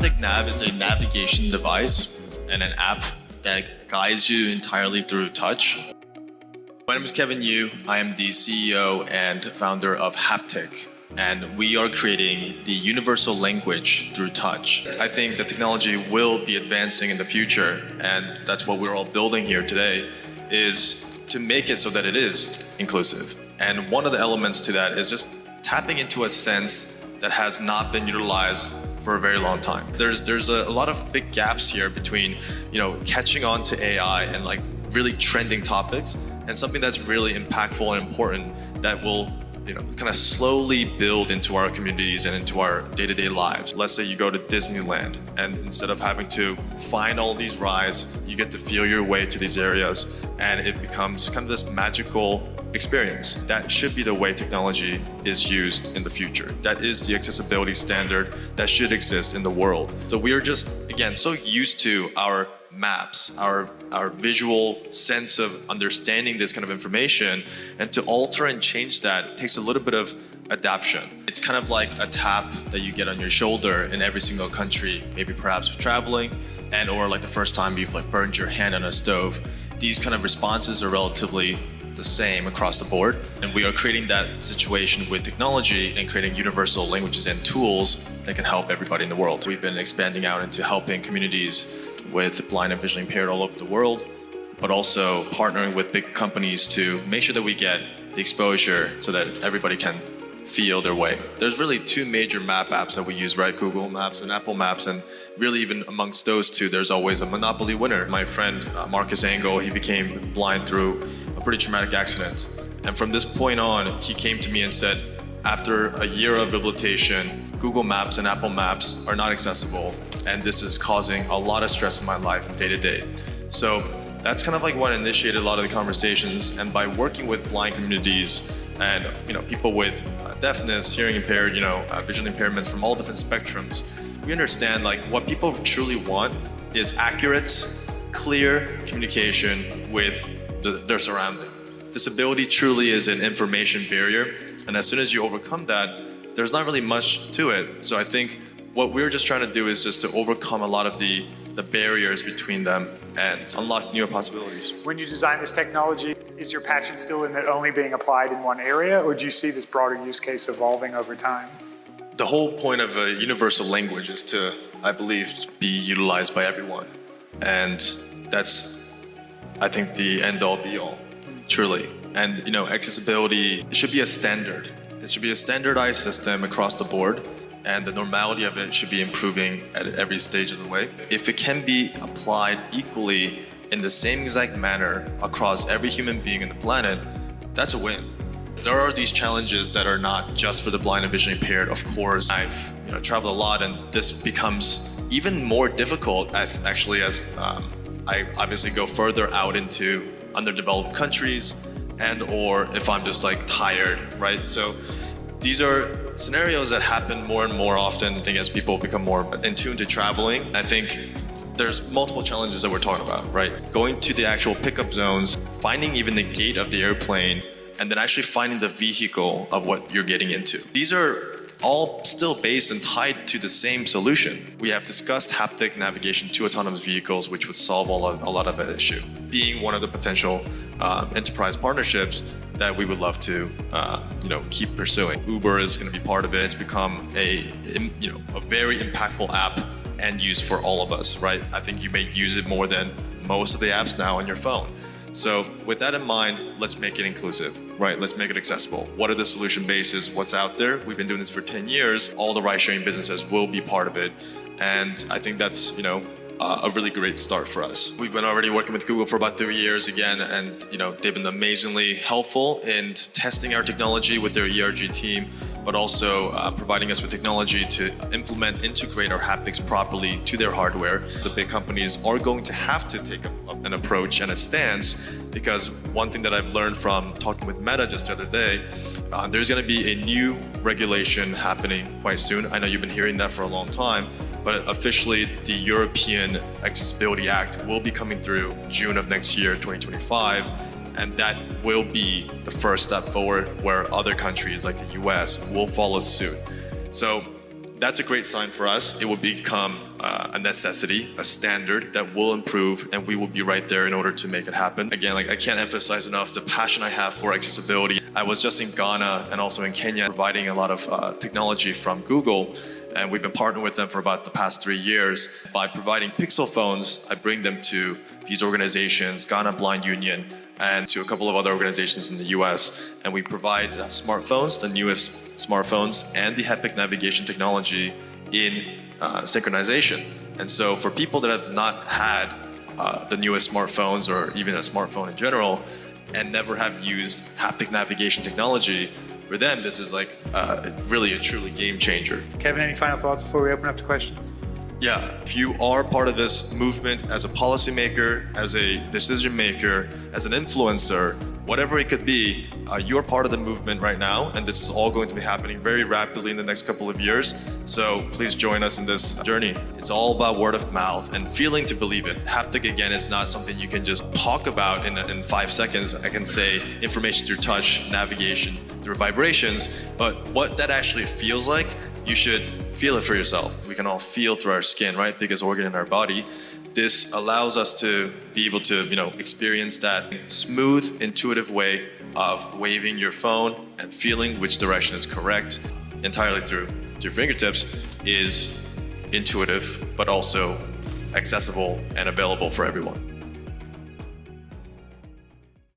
Haptic Nav is a navigation device and an app that guides you entirely through touch. My name is Kevin Yu. I am the CEO and founder of Haptic, and we are creating the universal language through touch. I think the technology will be advancing in the future, and that's what we're all building here today, is to make it so that it is inclusive. And one of the elements to that is just tapping into a sense that has not been utilized for a very long time. There's a lot of big gaps here between, catching on to AI and like really trending topics and something that's really impactful and important that will kind of slowly build into our communities and into our day-to-day lives. Let's say you go to Disneyland, and instead of having to find all these rides, you get to feel your way to these areas, and it becomes kind of this magical experience. That should be the way technology is used in the future. That is the accessibility standard that should exist in the world. So we are just, again, so used to our maps, our visual sense of understanding this kind of information, and to alter and change that takes a little bit of adaptation. It's kind of like a tap that you get on your shoulder in every single country, maybe perhaps traveling, and or like the first time you've burned your hand on a stove. These kind of responses are relatively the same across the board, and we are creating that situation with technology and creating universal languages and tools that can help everybody in the world. We've been expanding out into helping communities with blind and visually impaired all over the world, but also partnering with big companies to make sure that we get the exposure so that everybody can feel their way. There's really two major map apps that we use, right? Google Maps and Apple Maps, and really even amongst those two, there's always a monopoly winner. My friend Marcus Engel, he became blind through a pretty traumatic accident. And from this point on, he came to me and said, after a year of rehabilitation, Google Maps and Apple Maps are not accessible, and this is causing a lot of stress in my life day to day. So that's kind of like what initiated a lot of the conversations. And by working with blind communities and people with deafness, hearing impaired, visual impairments from all different spectrums, we understand like what people truly want is accurate, clear communication with their surrounding. Disability truly is an information barrier, and as soon as you overcome that, there's not really much to it. So I think what we're just trying to do is just to overcome a lot of the barriers between them and unlock newer possibilities. When you design this technology, is your passion still in it only being applied in one area, or do you see this broader use case evolving over time? The whole point of a universal language is to, I believe, be utilized by everyone. And that's, I think, the end-all be-all, truly. And accessibility should be a standard. It should be a standardized system across the board, and the normality of it should be improving at every stage of the way. If it can be applied equally in the same exact manner across every human being on the planet, that's a win. There are these challenges that are not just for the blind and visually impaired. Of course, I've traveled a lot, and this becomes even more difficult as I obviously go further out into underdeveloped countries, and or if I'm just tired, right? So these are scenarios that happen more and more often, I think, as people become more in tune to traveling. I think there's multiple challenges that we're talking about, right? Going to the actual pickup zones, finding even the gate of the airplane, and then actually finding the vehicle of what you're getting into. These are all still based and tied to the same solution. We have discussed haptic navigation to autonomous vehicles, which would solve a lot of that issue, being one of the potential enterprise partnerships that we would love to keep pursuing. Uber is going to be part of it. It's become a very impactful app and use for all of us, right? I think you may use it more than most of the apps now on your phone. So with that in mind, let's make it inclusive, right? Let's make it accessible. What are the solution bases? What's out there? We've been doing this for 10 years. All the ride-sharing businesses will be part of it. And I think that's, a really great start for us. We've been already working with Google for about 3 years again, and they've been amazingly helpful in testing our technology with their ERG team, but also providing us with technology to integrate our haptics properly to their hardware. The big companies are going to have to take an approach and a stance, because one thing that I've learned from talking with Meta just the other day, there's going to be a new regulation happening quite soon. I know you've been hearing that for a long time, but officially the European Accessibility Act will be coming through June of next year, 2025, and that will be the first step forward where other countries like the US will follow suit. So that's a great sign for us. It will become a necessity, a standard that will improve, and we will be right there in order to make it happen. Again, like I can't emphasize enough the passion I have for accessibility. I was just in Ghana and also in Kenya providing a lot of technology from Google, and we've been partnering with them for about the past 3 years. By providing Pixel phones, I bring them to these organizations, Ghana Blind Union, and to a couple of other organizations in the US. And we provide smartphones, the newest smartphones, and the Haptic navigation technology in synchronization. And so for people that have not had the newest smartphones or even a smartphone in general and never have used Haptic navigation technology, for them this is like really a truly game changer. Kevin, any final thoughts before we open up to questions? Yeah, if you are part of this movement as a policymaker, as a decision maker, as an influencer, whatever it could be, you're part of the movement right now, and this is all going to be happening very rapidly in the next couple of years. So please join us in this journey. It's all about word of mouth and feeling to believe it. Haptic, again, is not something you can just talk about in 5 seconds. I can say information through touch, navigation through vibrations, but what that actually feels like, you should feel it for yourself. We can all feel through our skin, right? Biggest organ in our body. This allows us to be able to, experience that smooth, intuitive way of waving your phone and feeling which direction is correct entirely through your fingertips is intuitive, but also accessible and available for everyone.